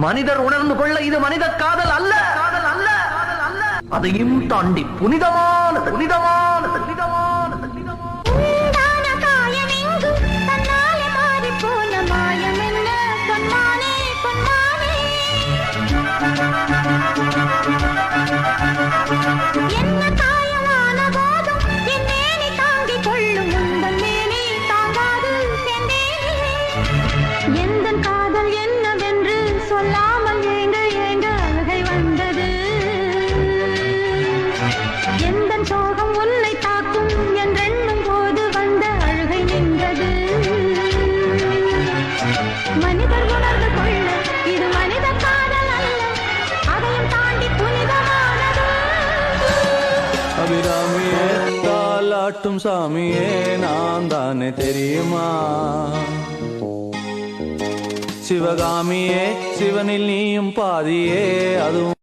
மனிதர் உணர்ந்து கொள்ள இது மனித காதல் அல்ல, காதல் அல்ல, காதல் அல்ல. அதையும் தாண்டி புனிதமான புனிதமான புனிதமான சொல்லாமல் ஏங்க ஏங்க அழுகை வந்தது. எந்தன் சோகம் உன்னை தாக்கும் என்றெண்ணும் போது வந்த அழுகை நின்றது. மனிதர் உணர்ந்து கொள்ள இது மனித காதல் அல்ல, அதையும் தாண்டி புனிதமானது. அபிராமியே தாலாட்டும் சாமியே நான் தானே தெரியுமா? சிவகாமியே சிவனில் நீயும் பாதியே அதுவும்